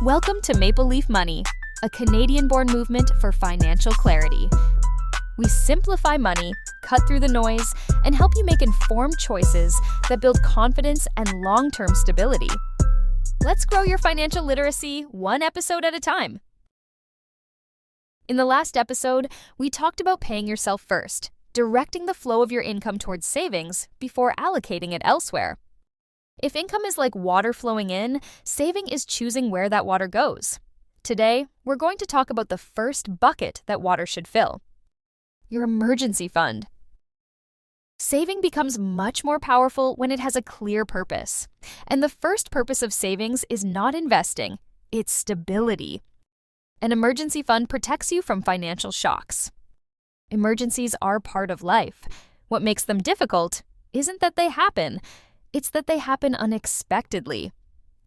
Welcome to Maple Leaf Money, a Canadian-born movement for financial clarity. We simplify money, cut through the noise, and help you make informed choices that build confidence and long-term stability. Let's grow your financial literacy one episode at a time. In the last episode, we talked about paying yourself first, directing the flow of your income towards savings before allocating it elsewhere. If income is like water flowing in, saving is choosing where that water goes. Today, we're going to talk about the first bucket that water should fill: your emergency fund. Saving becomes much more powerful when it has a clear purpose. And the first purpose of savings is not investing, it's stability. An emergency fund protects you from financial shocks. Emergencies are part of life. What makes them difficult isn't that they happen, it's that they happen unexpectedly.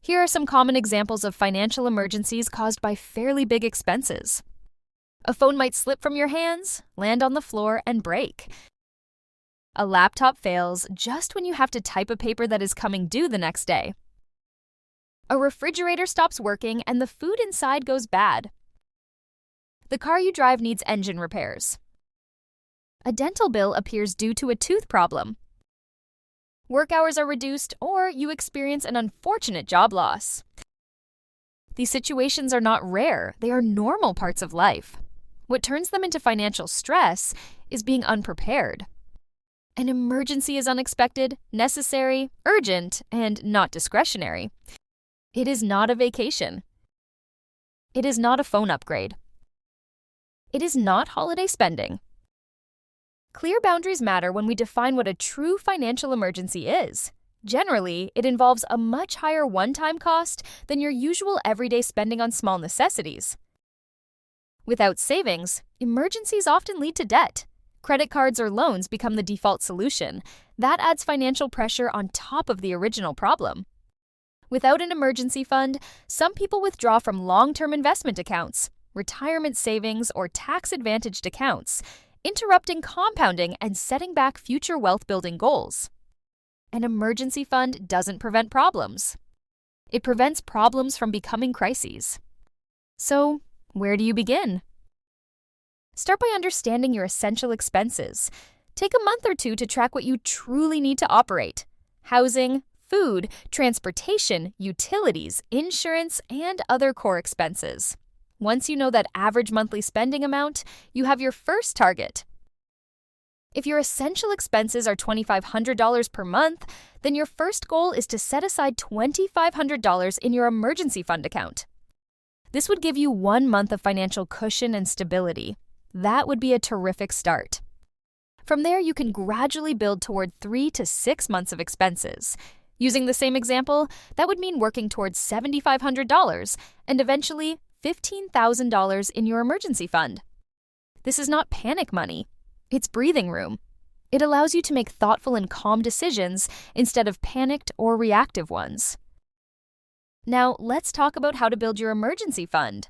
Here are some common examples of financial emergencies caused by fairly big expenses. A phone might slip from your hands, land on the floor, and break. A laptop fails just when you have to type a paper that is coming due the next day. A refrigerator stops working and the food inside goes bad. The car you drive needs engine repairs. A dental bill appears due to a tooth problem. Work hours are reduced, or you experience an unfortunate job loss. These situations are not rare, they are normal parts of life. What turns them into financial stress is being unprepared. An emergency is unexpected, necessary, urgent, and not discretionary. It is not a vacation. It is not a phone upgrade. It is not holiday spending. Clear boundaries matter when we define what a true financial emergency is. Generally, it involves a much higher one-time cost than your usual everyday spending on small necessities. Without savings, emergencies often lead to debt. Credit cards or loans become the default solution. That adds financial pressure on top of the original problem. Without an emergency fund, some people withdraw from long-term investment accounts, retirement savings, or tax-advantaged accounts, interrupting compounding and setting back future wealth-building goals. An emergency fund doesn't prevent problems. It prevents problems from becoming crises. So, where do you begin? Start by understanding your essential expenses. Take a month or two to track what you truly need to operate: housing, food, transportation, utilities, insurance, and other core expenses. Once you know that average monthly spending amount, you have your first target. If your essential expenses are $2,500 per month, then your first goal is to set aside $2,500 in your emergency fund account. This would give you 1 month of financial cushion and stability. That would be a terrific start. From there, you can gradually build toward 3 to 6 months of expenses. Using the same example, that would mean working towards $7,500 and eventually $15,000 in your emergency fund. This is not panic money. It's breathing room. It allows you to make thoughtful and calm decisions instead of panicked or reactive ones. Now, let's talk about how to build your emergency fund.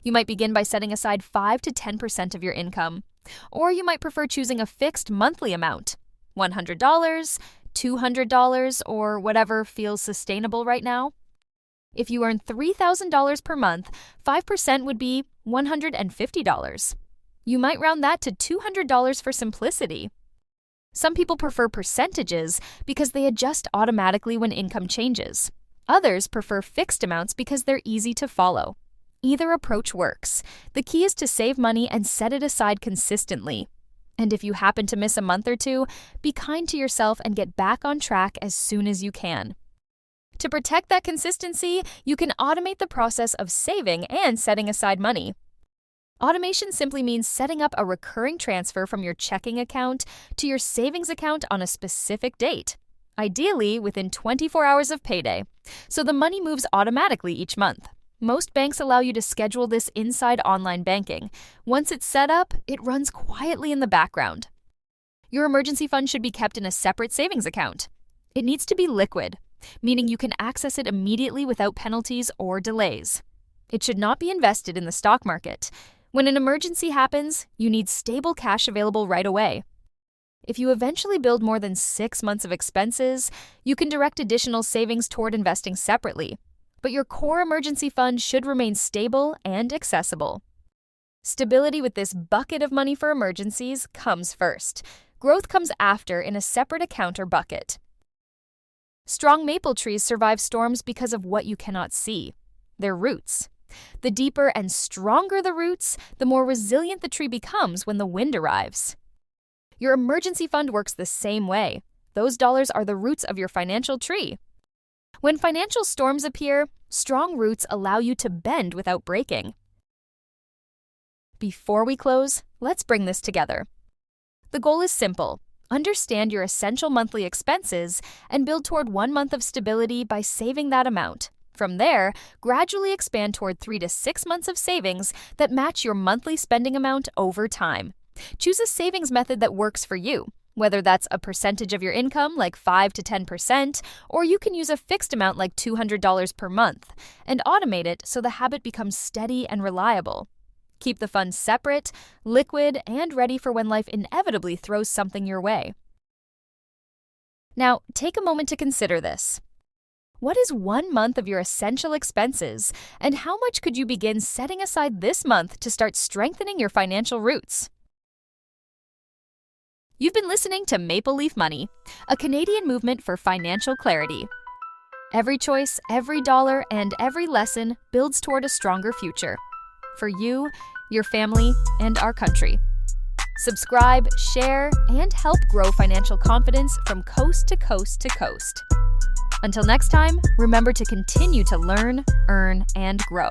You might begin by setting aside 5 to 10% of your income, or you might prefer choosing a fixed monthly amount: $100, $200, or whatever feels sustainable right now. If you earn $3,000 per month, 5% would be $150. You might round that to $200 for simplicity. Some people prefer percentages because they adjust automatically when income changes. Others prefer fixed amounts because they're easy to follow. Either approach works. The key is to save money and set it aside consistently. And if you happen to miss a month or two, be kind to yourself and get back on track as soon as you can. To protect that consistency, you can automate the process of saving and setting aside money. Automation simply means setting up a recurring transfer from your checking account to your savings account on a specific date, ideally within 24 hours of payday, so the money moves automatically each month. Most banks allow you to schedule this inside online banking. Once it's set up, it runs quietly in the background. Your emergency fund should be kept in a separate savings account. It needs to be liquid, meaning you can access it immediately without penalties or delays. It should not be invested in the stock market. When an emergency happens, you need stable cash available right away. If you eventually build more than 6 months of expenses, you can direct additional savings toward investing separately. But your core emergency fund should remain stable and accessible. Stability with this bucket of money for emergencies comes first. Growth comes after in a separate account or bucket. Strong maple trees survive storms because of what you cannot see: their roots. The deeper and stronger the roots, the more resilient the tree becomes when the wind arrives. Your emergency fund works the same way. Those dollars are the roots of your financial tree. When financial storms appear, strong roots allow you to bend without breaking. Before we close, let's bring this together. The goal is simple: understand your essential monthly expenses and build toward 1 month of stability by saving that amount. From there, gradually expand toward 3 to 6 months of savings that match your monthly spending amount over time. Choose a savings method that works for you, whether that's a percentage of your income like 5 to 10%, or you can use a fixed amount like $200 per month, and automate it so the habit becomes steady and reliable. Keep the funds separate, liquid, and ready for when life inevitably throws something your way. Now, take a moment to consider this. What is 1 month of your essential expenses, and how much could you begin setting aside this month to start strengthening your financial roots? You've been listening to Maple Leaf Money, a Canadian movement for financial clarity. Every choice, every dollar, and every lesson builds toward a stronger future. For you, your family, and our country. Subscribe, share, and help grow financial confidence from coast to coast to coast. Until next time, remember to continue to learn, earn, and grow.